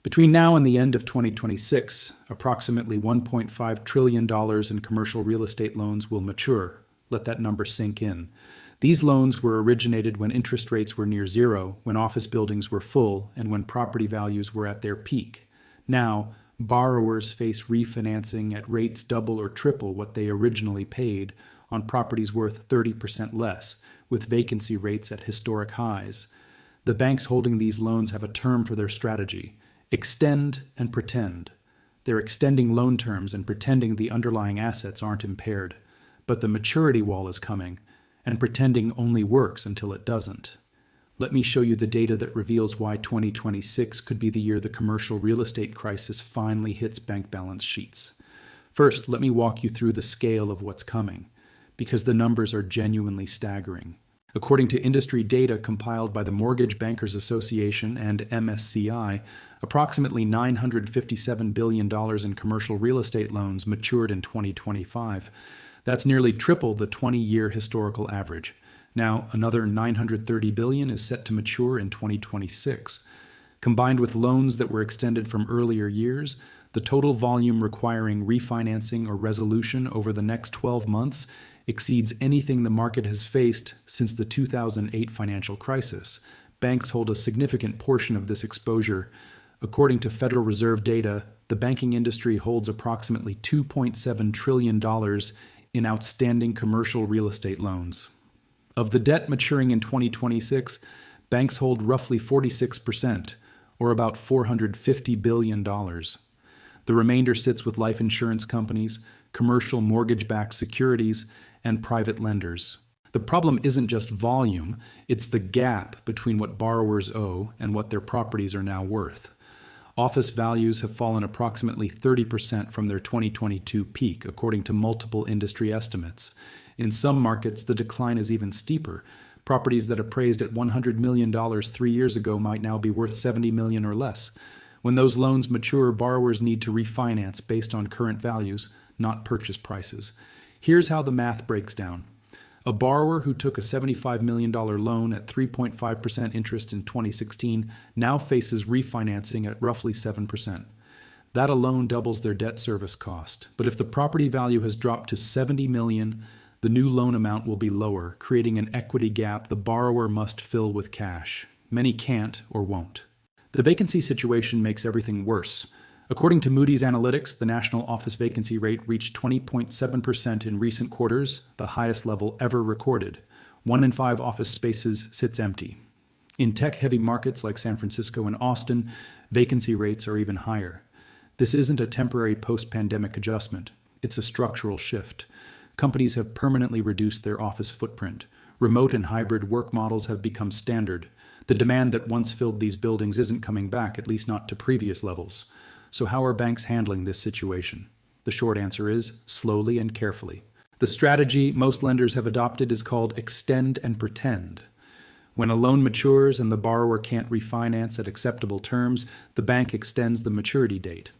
Between now and the end of 2026, approximately $1.5 trillion in commercial real estate loans will mature. Let that number sink in. These loans were originated when interest rates were near zero, when office buildings were full, and when property values were at their peak. Now, borrowers face refinancing at rates double or triple what they originally paid on properties worth 30% less, with vacancy rates at historic highs. The banks holding these loans have a term for their strategy: extend and pretend. They're extending loan terms and pretending the underlying assets aren't impaired. But the maturity wall is coming, and pretending only works until it doesn't. Let me show you the data that reveals why 2026 could be the year the commercial real estate crisis finally hits bank balance sheets. First, let me walk you through the scale of what's coming, because the numbers are genuinely staggering. According to industry data compiled by the Mortgage Bankers Association and MSCI, approximately $957 billion in commercial real estate loans matured in 2025. That's nearly triple the 20-year historical average. Now, another $930 billion is set to mature in 2026. Combined with loans that were extended from earlier years, the total volume requiring refinancing or resolution over the next 12 months exceeds anything the market has faced since the 2008 financial crisis. Banks hold a significant portion of this exposure. According to Federal Reserve data, the banking industry holds approximately $2.7 trillion in outstanding commercial real estate loans. Of the debt maturing in 2026, banks hold roughly 46%, or about $450 billion. The remainder sits with life insurance companies, commercial mortgage-backed securities, and private lenders. The problem isn't just volume, it's the gap between what borrowers owe and what their properties are now worth. Office values have fallen approximately 30% from their 2022 peak, according to multiple industry estimates. In some markets, the decline is even steeper. Properties that appraised at $100 million 3 years ago might now be worth $70 million or less. When those loans mature, borrowers need to refinance based on current values, not purchase prices. Here's how the math breaks down. A borrower who took a $75 million loan at 3.5% interest in 2016 now faces refinancing at roughly 7%. That alone doubles their debt service cost. But if the property value has dropped to $70 million, the new loan amount will be lower, creating an equity gap the borrower must fill with cash. Many can't or won't. The vacancy situation makes everything worse. According to Moody's Analytics, the national office vacancy rate reached 20.7% in recent quarters, the highest level ever recorded. 1 in 5 office spaces sits empty. In tech-heavy markets like San Francisco and Austin, vacancy rates are even higher. This isn't a temporary post-pandemic adjustment. It's a structural shift. Companies have permanently reduced their office footprint. Remote and hybrid work models have become standard. The demand that once filled these buildings isn't coming back, at least not to previous levels. So how are banks handling this situation? The short answer is slowly and carefully. The strategy most lenders have adopted is called extend and pretend. When a loan matures and the borrower can't refinance at acceptable terms, the bank extends the maturity date.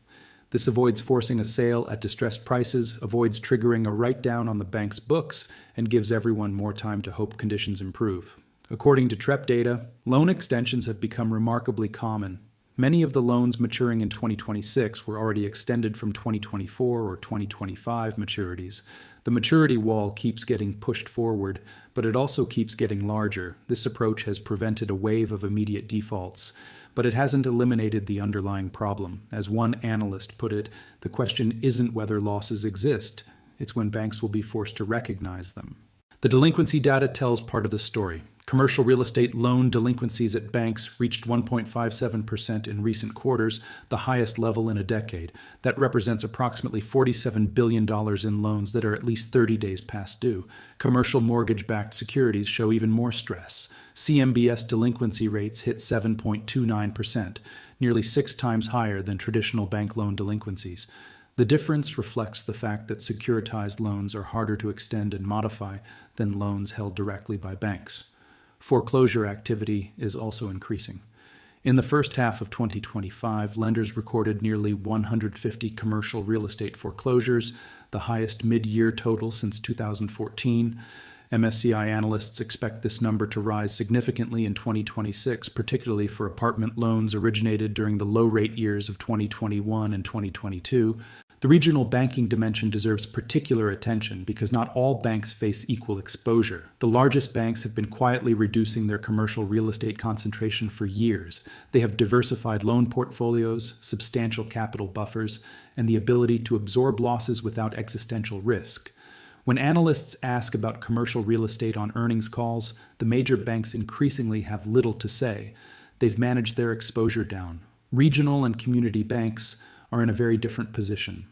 This avoids forcing a sale at distressed prices, avoids triggering a write-down on the bank's books, and gives everyone more time to hope conditions improve. According to TREP data, loan extensions have become remarkably common. Many of the loans maturing in 2026 were already extended from 2024 or 2025 maturities. The maturity wall keeps getting pushed forward, but it also keeps getting larger. This approach has prevented a wave of immediate defaults, but it hasn't eliminated the underlying problem. As one analyst put it, the question isn't whether losses exist, it's when banks will be forced to recognize them. The delinquency data tells part of the story. Commercial real estate loan delinquencies at banks reached 1.57% in recent quarters, the highest level in a decade. That represents approximately $47 billion in loans that are at least 30 days past due. Commercial mortgage-backed securities show even more stress. CMBS delinquency rates hit 7.29%, nearly 6 times higher than traditional bank loan delinquencies. The difference reflects the fact that securitized loans are harder to extend and modify than loans held directly by banks. Foreclosure activity is also increasing. In the first half of 2025, lenders recorded nearly 150 commercial real estate foreclosures, the highest mid-year total since 2014. MSCI analysts expect this number to rise significantly in 2026, particularly for apartment loans originated during the low-rate years of 2021 and 2022. The regional banking dimension deserves particular attention because not all banks face equal exposure. The largest banks have been quietly reducing their commercial real estate concentration for years. They have diversified loan portfolios, substantial capital buffers, and the ability to absorb losses without existential risk. When analysts ask about commercial real estate on earnings calls, the major banks increasingly have little to say. They've managed their exposure down. Regional and community banks are in a very different position.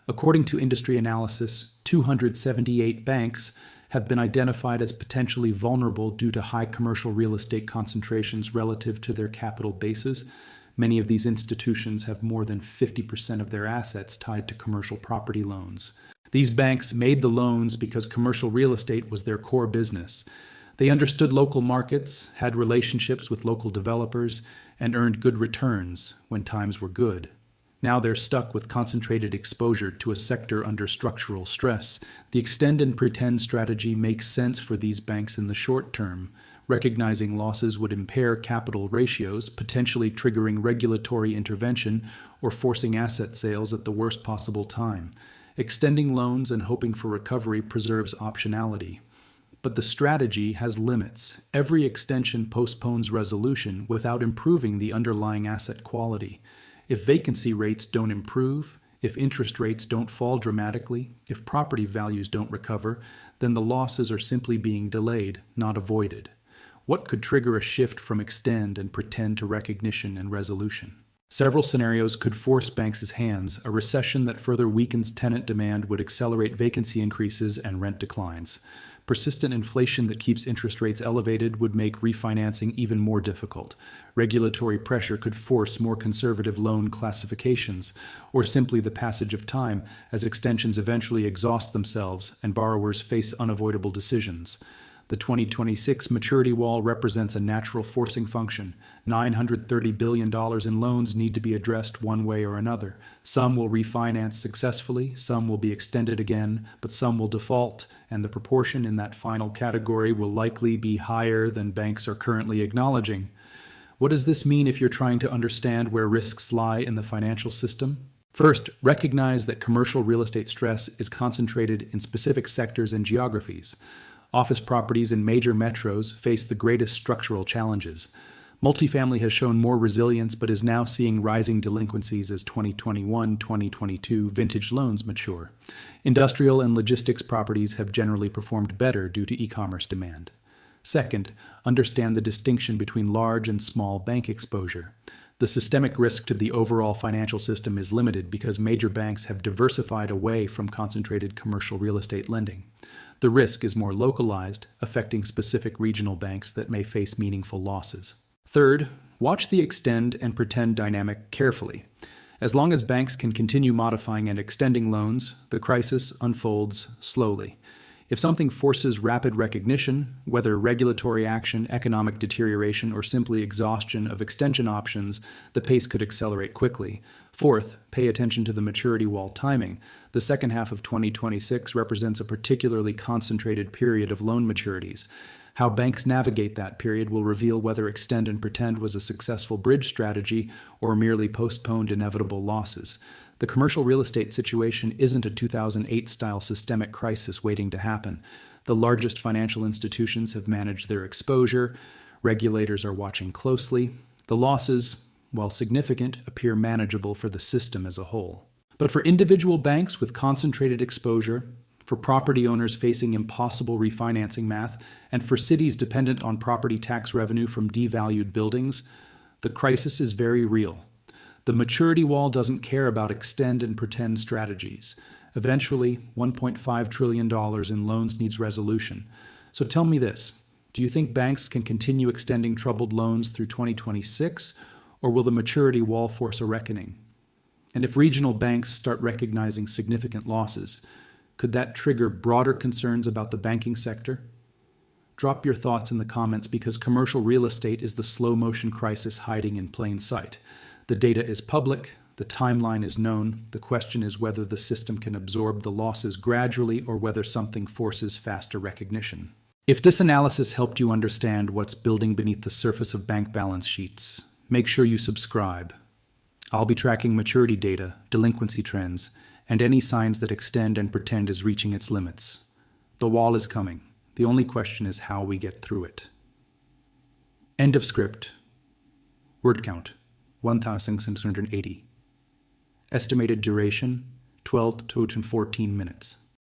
According to industry analysis, 278 banks have been identified as potentially vulnerable due to high commercial real estate concentrations relative to their capital bases. Many of these institutions have more than 50% of their assets tied to commercial property loans. These banks made the loans because commercial real estate was their core business. They understood local markets, had relationships with local developers, and earned good returns when times were good. Now they're stuck with concentrated exposure to a sector under structural stress. The extend and pretend strategy makes sense for these banks in the short term. Recognizing losses would impair capital ratios, potentially triggering regulatory intervention or forcing asset sales at the worst possible time. Extending loans and hoping for recovery preserves optionality. But the strategy has limits. Every extension postpones resolution without improving the underlying asset quality. If vacancy rates don't improve, if interest rates don't fall dramatically, if property values don't recover, then the losses are simply being delayed, not avoided. What could trigger a shift from extend and pretend to recognition and resolution? Several scenarios could force banks' hands. A recession that further weakens tenant demand would accelerate vacancy increases and rent declines. Persistent inflation that keeps interest rates elevated would make refinancing even more difficult. Regulatory pressure could force more conservative loan classifications, or simply the passage of time as extensions eventually exhaust themselves and borrowers face unavoidable decisions. The 2026 maturity wall represents a natural forcing function. $930 billion in loans need to be addressed one way or another. Some will refinance successfully, some will be extended again, but some will default, and the proportion in that final category will likely be higher than banks are currently acknowledging. What does this mean if you're trying to understand where risks lie in the financial system? First, recognize that commercial real estate stress is concentrated in specific sectors and geographies. Office properties in major metros face the greatest structural challenges. Multifamily has shown more resilience but is now seeing rising delinquencies as 2021-2022 vintage loans mature. Industrial and logistics properties have generally performed better due to e-commerce demand. Second, understand the distinction between large and small bank exposure. The systemic risk to the overall financial system is limited because major banks have diversified away from concentrated commercial real estate lending. The risk is more localized, affecting specific regional banks that may face meaningful losses. Third, watch the extend and pretend dynamic carefully. As long as banks can continue modifying and extending loans, the crisis unfolds slowly. If something forces rapid recognition, whether regulatory action, economic deterioration, or simply exhaustion of extension options, the pace could accelerate quickly. Fourth, pay attention to the maturity wall timing. The second half of 2026 represents a particularly concentrated period of loan maturities. How banks navigate that period will reveal whether extend and pretend was a successful bridge strategy or merely postponed inevitable losses. The commercial real estate situation isn't a 2008-style systemic crisis waiting to happen. The largest financial institutions have managed their exposure. Regulators are watching closely. The losses, while significant, appear manageable for the system as a whole. But for individual banks with concentrated exposure, for property owners facing impossible refinancing math, and for cities dependent on property tax revenue from devalued buildings, the crisis is very real. The maturity wall doesn't care about extend and pretend strategies. Eventually, $1.5 trillion in loans needs resolution. So tell me this, do you think banks can continue extending troubled loans through 2026, or will the maturity wall force a reckoning? And if regional banks start recognizing significant losses, could that trigger broader concerns about the banking sector? Drop your thoughts in the comments because commercial real estate is the slow-motion crisis hiding in plain sight. The data is public, The timeline is known. The question is whether the system can absorb the losses gradually or whether something forces faster recognition. If this analysis helped you understand what's building beneath the surface of bank balance sheets, make sure you subscribe. I'll be tracking maturity data, delinquency trends, and any signs that extend and pretend is reaching its limits. The wall is coming. The only question is how we get through it. End of script. Word count, 1,680. Estimated duration, 12 to 14 minutes.